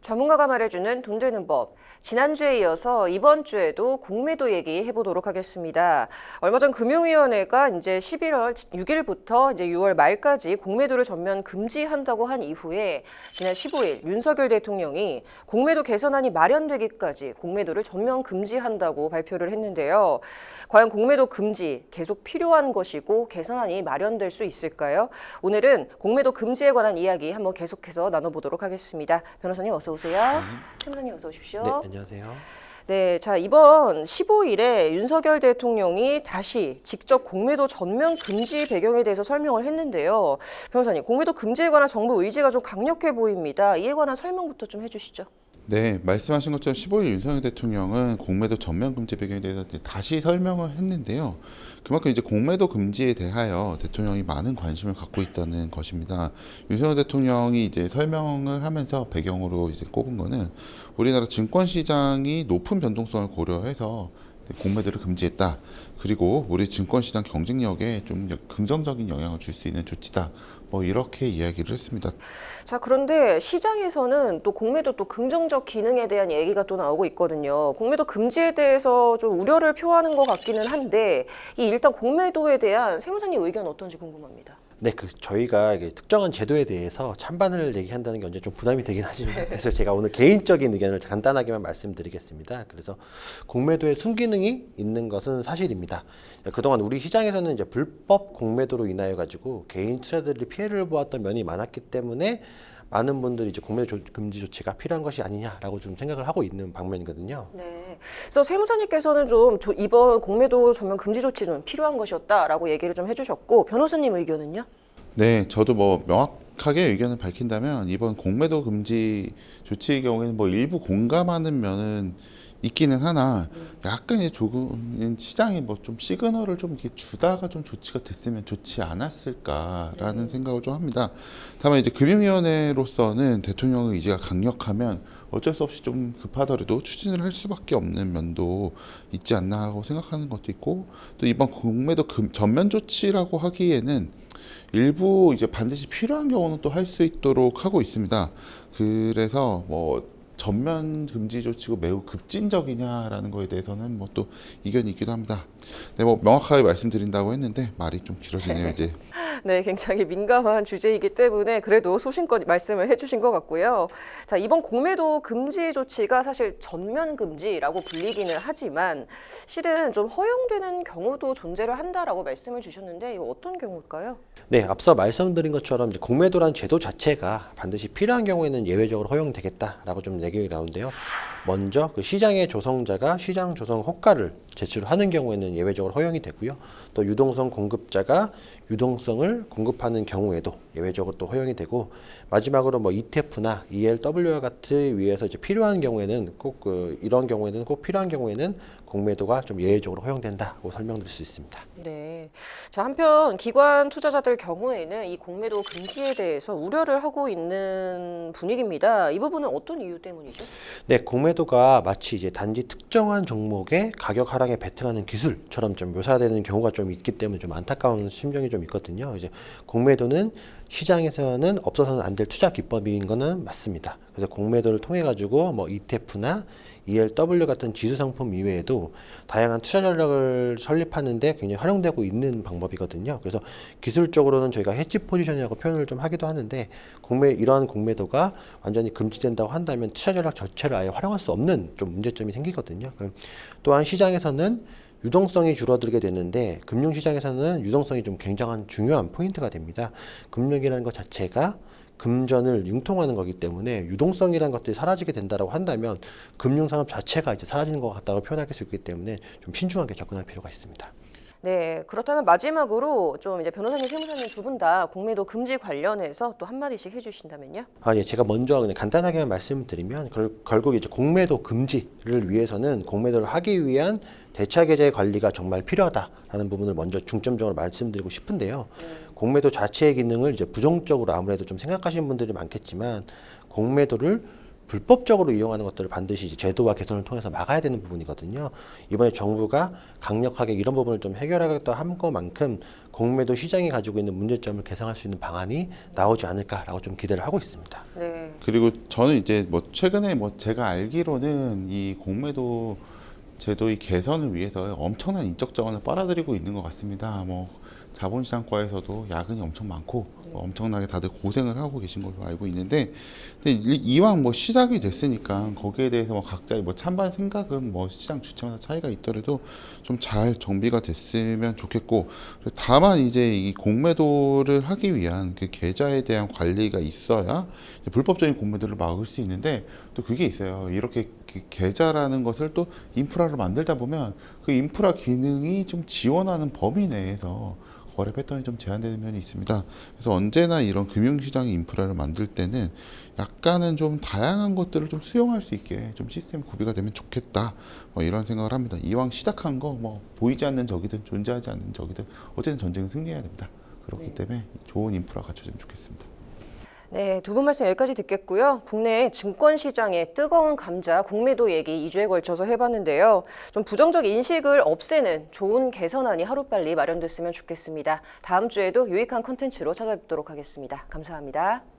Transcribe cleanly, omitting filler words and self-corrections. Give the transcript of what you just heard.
전문가가 말해주는 돈 되는 법. 지난주에 이어서 이번 주에도 공매도 얘기해보도록 하겠습니다. 얼마 전 금융위원회가 이제 11월 6일부터 이제 6월 말까지 공매도를 전면 금지한다고 한 이후에 지난 15일 윤석열 대통령이 공매도 개선안이 마련되기까지 공매도를 전면 금지한다고 발표를 했는데요. 과연 공매도 금지 계속 필요한 것이고 개선안이 마련될 수 있을까요? 오늘은 공매도 금지에 관한 이야기 한번 계속해서 나눠보도록 하겠습니다. 변호사님 어서 오세요. 변호사님 어서 오십시오. 네, 안녕하세요. 네, 자 이번 15일에 윤석열 대통령이 다시 직접 공매도 전면 금지 배경에 대해서 설명을 했는데요. 변호사님, 공매도 금지에 관한 정부 의지가 좀 강력해 보입니다. 이에 관한 설명부터 좀 해주시죠. 네, 말씀하신 것처럼 15일 윤석열 대통령은 공매도 전면 금지 배경에 대해서 다시 설명을 했는데요. 그만큼 이제 공매도 금지에 대하여 대통령이 많은 관심을 갖고 있다는 것입니다. 윤석열 대통령이 이제 설명을 하면서 배경으로 이제 꼽은 거는 우리나라 증권 시장이 높은 변동성을 고려해서 공매도를 금지했다. 그리고 우리 증권시장 경쟁력에 좀 긍정적인 영향을 줄 수 있는 조치다. 뭐 이렇게 이야기를 했습니다. 자, 그런데 시장에서는 또 공매도 또 긍정적 기능에 대한 얘기가 또 나오고 있거든요. 공매도 금지에 대해서 좀 우려를 표하는 것 같기는 한데 일단 공매도에 대한 세무사님 의견 어떤지 궁금합니다. 네, 저희가 이게 특정한 제도에 대해서 찬반을 얘기한다는 게 언제 좀 부담이 되긴 하지만 그래서 제가 오늘 개인적인 의견을 간단하게만 말씀드리겠습니다. 그래서 공매도에 순기능이 있는 것은 사실입니다. 그동안 우리 시장에서는 이제 불법 공매도로 인하여 가지고 개인 투자자들이 피해를 보았던 면이 많았기 때문에 많은 분들이 이제 공매도 금지 조치가 필요한 것이 아니냐라고 좀 생각을 하고 있는 방면이거든요. 네. 그래서 세무사님께서는 좀 이번 공매도 전면 금지 조치 좀 필요한 것이었다라고 얘기를 좀 해주셨고 변호사님 의견은요? 네, 저도 뭐 명확하게 의견을 밝힌다면 이번 공매도 금지 조치의 경우에는 뭐 일부 공감하는 면은 있기는 하나 약간 이제 조금 시장이 뭐 좀 시그널을 좀 이렇게 주다가 좀 조치가 됐으면 좋지 않았을까라는 생각을 좀 합니다. 다만 이제 금융위원회로서는 대통령의 의지가 강력하면 어쩔 수 없이 좀 급하더라도 추진을 할 수밖에 없는 면도 있지 않나 하고 생각하는 것도 있고 또 이번 공매도 전면 조치라고 하기에는 일부 이제 반드시 필요한 경우는 또 할 수 있도록 하고 있습니다. 그래서 뭐 전면 금지 조치고 매우 급진적이냐라는 거에 대해서는 뭐 또 이견이 있기도 합니다. 네, 뭐 명확하게 말씀드린다고 했는데 말이 좀 길어지네요, 이제. 네, 굉장히 민감한 주제이기 때문에 그래도 소신껏 말씀을 해주신 것 같고요. 자, 이번 공매도 금지 조치가 사실 전면 금지라고 불리기는 하지만 실은 좀 허용되는 경우도 존재를 한다라고 말씀을 주셨는데 이거 어떤 경우일까요? 네, 앞서 말씀드린 것처럼 이제 공매도란 제도 자체가 반드시 필요한 경우에는 예외적으로 허용되겠다라고 좀 얘기가 나오는데요. 먼저 그 시장의 조성자가 시장 조성 호가를 제출하는 경우에는 예외적으로 허용이 되고요. 또 유동성 공급자가 유동성을 공급하는 경우에도 예외적으로 또 허용이 되고 마지막으로 뭐 ETF나 ELW와 같은 위에서 이제 필요한 경우에는 꼭 이런 경우에는 꼭 필요한 경우에는 공매도가 좀 예외적으로 허용된다고 설명드릴 수 있습니다. 네. 자, 한편 기관 투자자들 경우에는 이 공매도 금지에 대해서 우려를 하고 있는 분위기입니다. 이 부분은 어떤 이유 때문이죠? 네, 공매도가 마치 이제 단지 특정한 종목의 가격 하락에 베팅하는 기술처럼 좀 묘사되는 경우가 좀 있기 때문에 좀 안타까운 심정이 좀 있거든요. 이제 공매도는 시장에서는 없어서는 안 될 투자 기법인 거는 맞습니다. 그래서 공매도를 통해 가지고 뭐 ETF나 ELW 같은 지수 상품 이외에도 다양한 투자 전략을 설립하는데 굉장히 활용되고 있는 방법이거든요. 그래서 기술적으로는 저희가 헤지 포지션이라고 표현을 좀 하기도 하는데 이러한 공매도가 완전히 금지된다고 한다면 투자 전략 자체를 아예 활용할 수 없는 좀 문제점이 생기거든요. 또한 시장에서는 유동성이 줄어들게 되는데 금융시장에서는 유동성이 좀 굉장한 중요한 포인트가 됩니다. 금융이라는 것 자체가 금전을 융통하는 거기 때문에 유동성이라는 것들이 사라지게 된다고 한다면 금융산업 자체가 이제 사라지는 것 같다고 표현할 수 있기 때문에 좀 신중하게 접근할 필요가 있습니다. 네, 그렇다면 마지막으로 좀 이제 변호사님, 세무사님 두 분 다 공매도 금지 관련해서 또 한마디씩 해주신다면요? 예, 제가 먼저 그냥 간단하게만 말씀드리면 결국 이제 공매도 금지를 위해서는 공매도를 하기 위한 대차계좌 관리가 정말 필요하다라는 부분을 먼저 중점적으로 말씀드리고 싶은데요. 공매도 자체의 기능을 이제 부정적으로 아무래도 좀 생각하시는 분들이 많겠지만 공매도를 불법적으로 이용하는 것들을 반드시 이제 제도와 개선을 통해서 막아야 되는 부분이거든요. 이번에 정부가 강력하게 이런 부분을 좀 해결하겠다 한 것만큼 공매도 시장이 가지고 있는 문제점을 개선할 수 있는 방안이 나오지 않을까라고 좀 기대를 하고 있습니다. 네. 그리고 저는 이제 뭐 최근에 뭐 제가 알기로는 이 공매도 제도의 개선을 위해서 엄청난 인적 자원을 빨아들이고 있는 것 같습니다. 뭐 자본시장과에서도 야근이 엄청 많고 엄청나게 다들 고생을 하고 계신 걸로 알고 있는데, 근데 이왕 뭐 시작이 됐으니까 거기에 대해서 뭐 각자의 뭐 찬반 생각은 뭐 시장 주체마다 차이가 있더라도 좀 잘 정비가 됐으면 좋겠고, 다만 이제 이 공매도를 하기 위한 그 계좌에 대한 관리가 있어야 불법적인 공매도를 막을 수 있는데, 또 그게 있어요. 이렇게 그 계좌라는 것을 또 인프라로 만들다 보면 그 인프라 기능이 좀 지원하는 범위 내에서 거래 패턴이 좀 제한되는 면이 있습니다. 그래서 언제나 이런 금융시장의 인프라를 만들 때는 약간은 좀 다양한 것들을 좀 수용할 수 있게 좀 시스템이 구비가 되면 좋겠다. 뭐 이런 생각을 합니다. 이왕 시작한 거 뭐 보이지 않는 적이든 존재하지 않는 적이든 어쨌든 전쟁은 승리해야 됩니다. 그렇기 때문에 좋은 인프라 갖춰지면 좋겠습니다. 네, 두 분 말씀 여기까지 듣겠고요. 국내 증권 시장의 뜨거운 감자 공매도 얘기 2주에 걸쳐서 해봤는데요. 좀 부정적 인식을 없애는 좋은 개선안이 하루빨리 마련됐으면 좋겠습니다. 다음 주에도 유익한 콘텐츠로 찾아뵙도록 하겠습니다. 감사합니다.